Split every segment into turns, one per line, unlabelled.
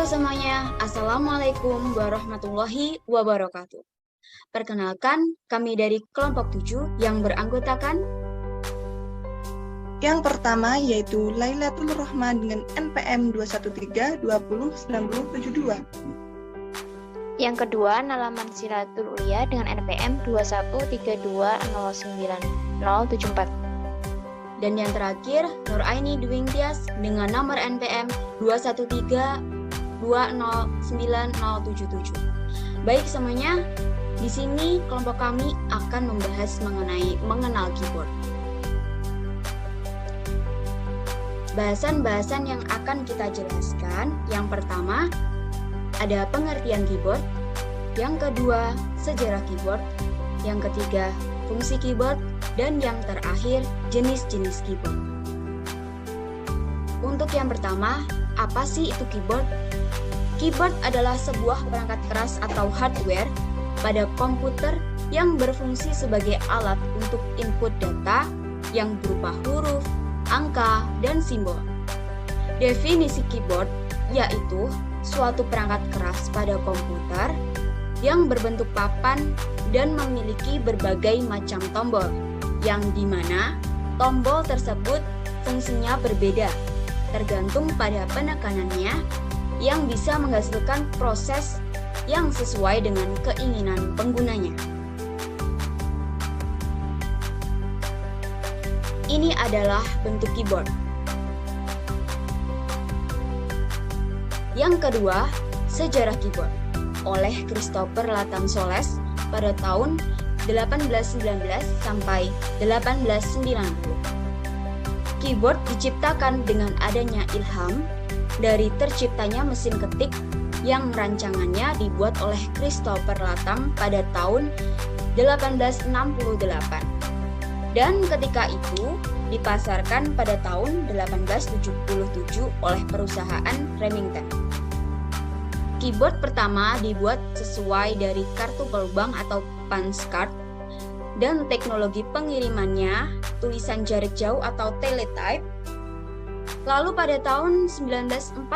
semuanya, Assalamualaikum warahmatullahi wabarakatuh. Perkenalkan, kami dari kelompok 7 yang beranggotakan
Yang pertama yaitu Lailatul Rohmah dengan NPM 213209072.
Yang kedua, Nalaman Silatul Ulia dengan NPM 213209074.
Dan yang terakhir, Nur Aini Dwi Tias dengan nomor NPM 213209077. Baik semuanya, di sini kelompok kami akan membahas mengenai mengenal keyboard. Bahasan-bahasan yang akan kita jelaskan, yang pertama ada pengertian keyboard, yang kedua sejarah keyboard, yang ketiga fungsi keyboard, dan yang terakhir jenis-jenis keyboard. Untuk yang pertama, apa sih itu keyboard? Keyboard adalah sebuah perangkat keras atau hardware pada komputer yang berfungsi sebagai alat untuk input data yang berupa huruf, angka, dan simbol. Definisi keyboard yaitu suatu perangkat keras pada komputer yang berbentuk papan dan memiliki berbagai macam tombol, yang dimana tombol tersebut fungsinya berbeda, tergantung pada penekanannya yang bisa menghasilkan proses yang sesuai dengan keinginan penggunanya. Ini adalah bentuk keyboard. Yang kedua, sejarah keyboard oleh Christopher Latham Soles pada tahun 1819 sampai 1890. Keyboard diciptakan dengan adanya ilham dari terciptanya mesin ketik yang rancangannya dibuat oleh Christopher Latham pada tahun 1868. Dan ketika itu dipasarkan pada tahun 1877 oleh perusahaan Remington. Keyboard pertama dibuat sesuai dari kartu pelubang atau punch card, dan teknologi pengirimannya tulisan jarak jauh atau teletype. Lalu pada tahun 1946,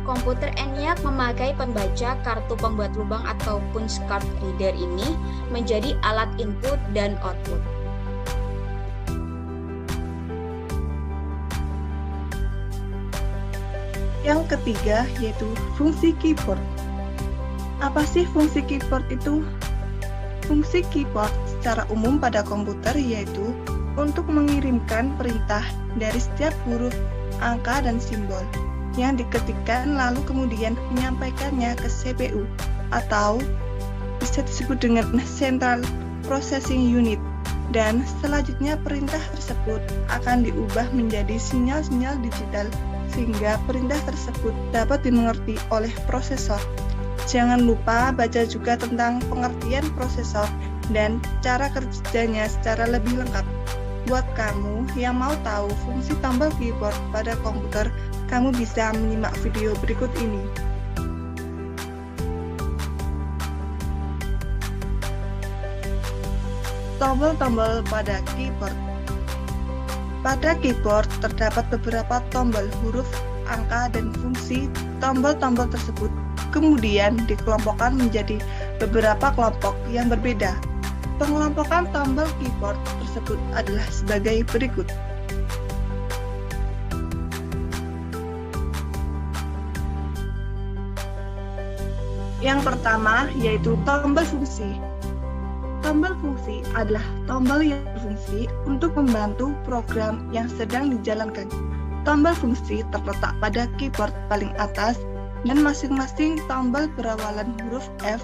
komputer ENIAC memakai pembaca kartu pembuat lubang atau punch card reader ini menjadi alat input dan output.
Yang ketiga yaitu fungsi keyboard. Apa sih fungsi keyboard itu? Fungsi keyboard secara umum pada komputer yaitu untuk mengirimkan perintah dari setiap huruf, angka, dan simbol yang diketikkan lalu kemudian menyampaikannya ke CPU atau bisa disebut dengan Central Processing Unit, dan selanjutnya perintah tersebut akan diubah menjadi sinyal-sinyal digital sehingga perintah tersebut dapat dimengerti oleh prosesor. Jangan lupa baca juga tentang pengertian prosesor dan cara kerjanya secara lebih lengkap. Buat kamu yang mau tahu fungsi tombol keyboard pada komputer, kamu bisa menyimak video berikut ini. Tombol-tombol pada keyboard. Pada keyboard terdapat beberapa tombol huruf, angka, dan fungsi tombol-tombol tersebut kemudian dikelompokkan menjadi beberapa kelompok yang berbeda. Pengelompokan tombol keyboard tersebut adalah sebagai berikut. Yang pertama yaitu tombol fungsi. Tombol fungsi adalah tombol yang berfungsi untuk membantu program yang sedang dijalankan. Tombol fungsi terletak pada keyboard paling atas dan masing-masing tombol berawalan huruf F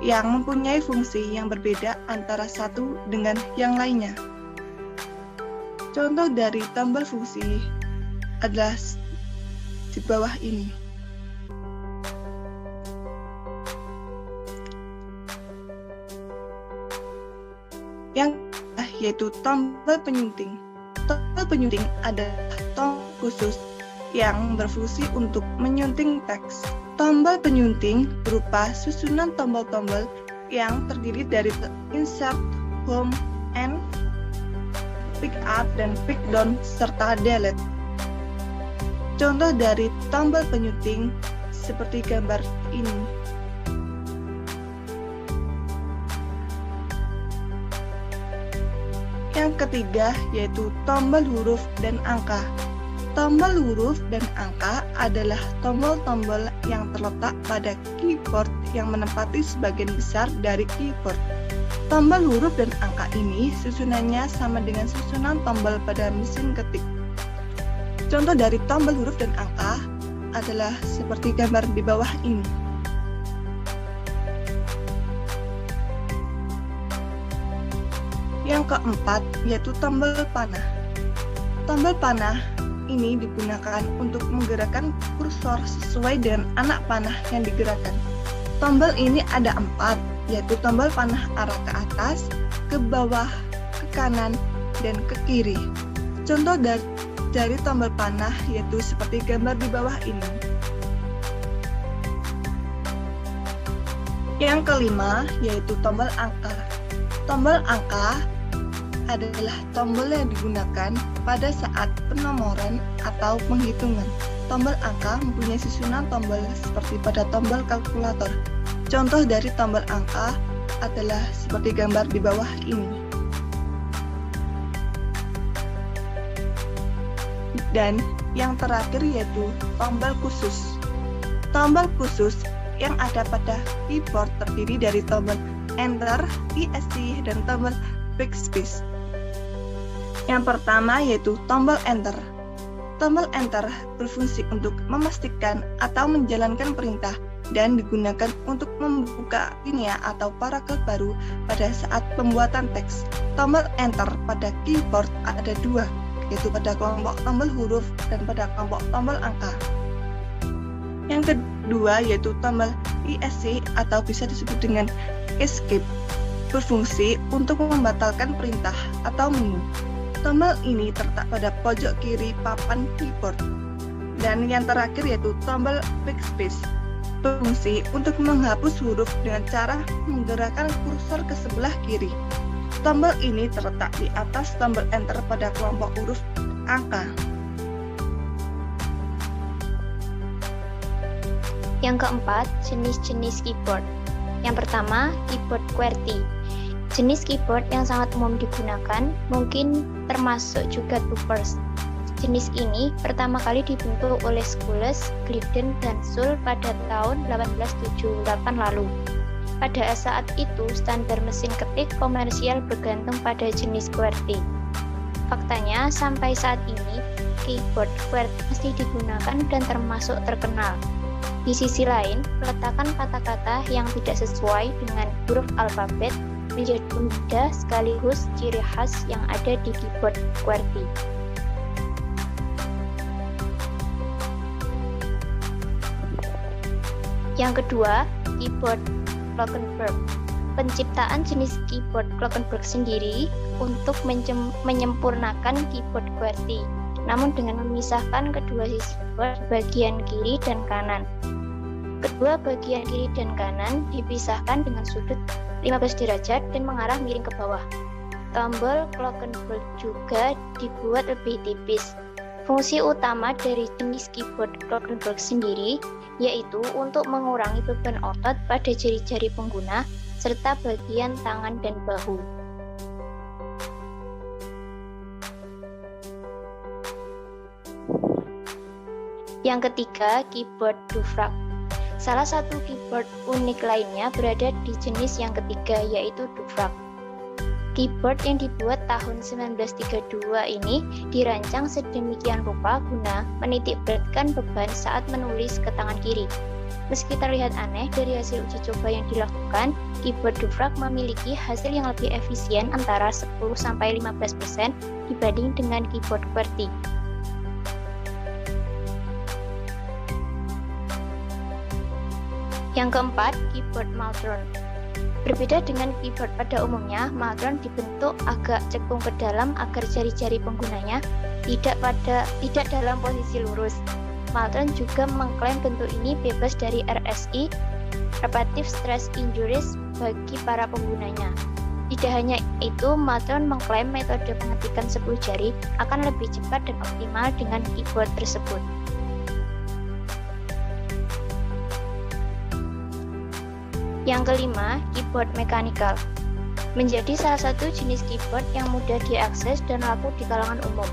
yang mempunyai fungsi yang berbeda antara satu dengan yang lainnya. Contoh dari tombol fungsi adalah di bawah ini. Yang yaitu tombol penyunting. Tombol penyunting adalah tombol khusus yang berfungsi untuk menyunting teks. Tombol penyunting berupa susunan tombol-tombol yang terdiri dari insert, home, end, pick up, dan pick down, serta delete. Contoh dari tombol penyunting seperti gambar ini. Yang ketiga yaitu tombol huruf dan angka. Tombol huruf dan angka adalah tombol-tombol yang terletak pada keyboard yang menempati sebagian besar dari keyboard. Tombol huruf dan angka ini susunannya sama dengan susunan tombol pada mesin ketik. Contoh dari tombol huruf dan angka adalah seperti gambar di bawah ini. Yang keempat yaitu tombol panah. Tombol panah ini digunakan untuk menggerakkan kursor sesuai dengan anak panah yang digerakkan. Tombol ini ada 4, yaitu tombol panah arah ke atas, ke bawah, ke kanan, dan ke kiri. Contoh dari tombol panah yaitu seperti gambar di bawah ini. Yang kelima yaitu tombol angka. Tombol angka adalah tombol yang digunakan pada saat penomoran atau penghitungan. Tombol angka mempunyai susunan tombol seperti pada tombol kalkulator. Contoh dari tombol angka adalah seperti gambar di bawah ini. Dan yang terakhir yaitu tombol khusus. Tombol khusus yang ada pada keyboard terdiri dari tombol Enter, ESC, dan tombol Backspace. Yang pertama yaitu tombol Enter. Tombol Enter berfungsi untuk memastikan atau menjalankan perintah dan digunakan untuk membuka linear atau paragraf baru pada saat pembuatan teks. Tombol Enter pada keyboard ada 2, yaitu pada kelompok tombol huruf dan pada kelompok tombol angka. Yang kedua yaitu tombol ESC atau bisa disebut dengan Escape, berfungsi untuk membatalkan perintah atau menu. Tombol ini terletak pada pojok kiri papan keyboard. Dan yang terakhir yaitu tombol Backspace, berfungsi untuk menghapus huruf dengan cara menggerakkan kursor ke sebelah kiri. Tombol ini terletak di atas tombol Enter pada kelompok huruf angka.
Yang keempat, jenis-jenis keyboard. Yang pertama, keyboard QWERTY. Jenis keyboard yang sangat umum digunakan, mungkin termasuk juga Toppers. Jenis ini pertama kali dibentuk oleh Schulze, Glidden, dan Suhl pada tahun 1878 lalu. Pada saat itu, standar mesin ketik komersial bergantung pada jenis QWERTY. Faktanya, sampai saat ini, keyboard QWERTY masih digunakan dan termasuk terkenal. Di sisi lain, peletakan kata-kata yang tidak sesuai dengan huruf alfabet menjadi mudah sekaligus ciri khas yang ada di keyboard QWERTY. Yang kedua, keyboard Glockenspiel. Penciptaan jenis keyboard Glockenspiel sendiri untuk menyempurnakan keyboard QWERTY, namun dengan memisahkan kedua sisi keyboard bagian kiri dan kanan. Kedua bagian kiri dan kanan dipisahkan dengan sudut 15 derajat dan mengarah miring ke bawah. Tombol Glockenspiel juga dibuat lebih tipis. Fungsi utama dari jenis keyboard Glockenspiel sendiri yaitu untuk mengurangi beban otot pada jari-jari pengguna serta bagian tangan dan bahu. Yang ketiga, keyboard Dvorak. Salah satu keyboard unik lainnya berada di jenis yang ketiga, yaitu Dvorak. Keyboard yang dibuat tahun 1932 ini dirancang sedemikian rupa guna menitikberatkan beban saat menulis ke tangan kiri. Meski terlihat aneh dari hasil uji coba yang dilakukan, keyboard Dvorak memiliki hasil yang lebih efisien antara 10-15% dibanding dengan keyboard QWERTY. Yang keempat, keyboard Maltron. Berbeda dengan keyboard pada umumnya, Maltron dibentuk agak cekung ke dalam agar jari-jari penggunanya tidak dalam posisi lurus. Maltron juga mengklaim bentuk ini bebas dari RSI, Repetitive Stress Injuries, bagi para penggunanya. Tidak hanya itu, Maltron mengklaim metode pengetikan 10 jari akan lebih cepat dan optimal dengan keyboard tersebut. Yang kelima, keyboard mechanical. Menjadi salah satu jenis keyboard yang mudah diakses dan laku di kalangan umum.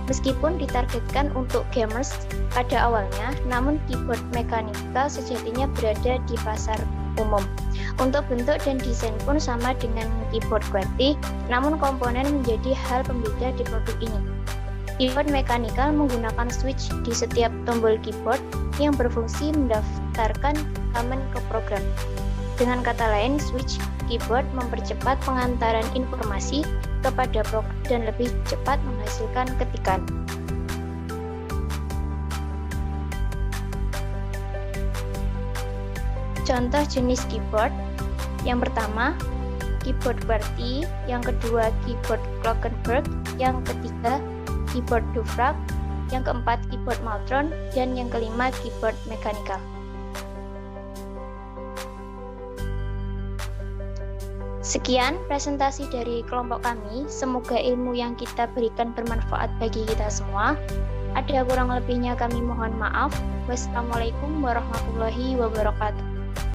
Meskipun ditargetkan untuk gamers pada awalnya, namun keyboard mechanical sejatinya berada di pasar umum. Untuk bentuk dan desain pun sama dengan keyboard QWERTY, namun komponen menjadi hal pembeda di produk ini. Keyboard mechanical menggunakan switch di setiap tombol keyboard yang berfungsi mendaftarkan command ke program. Dengan kata lain, switch keyboard mempercepat pengantaran informasi kepada program dan lebih cepat menghasilkan ketikan. Contoh jenis keyboard. Yang pertama, keyboard QWERTY, yang kedua keyboard Glockenberg, yang ketiga keyboard Dvorak, yang keempat keyboard Maltron, dan yang kelima keyboard mechanical. Sekian presentasi dari kelompok kami. Semoga ilmu yang kita berikan bermanfaat bagi kita semua. Ada kurang lebihnya kami mohon maaf. Wassalamualaikum warahmatullahi wabarakatuh.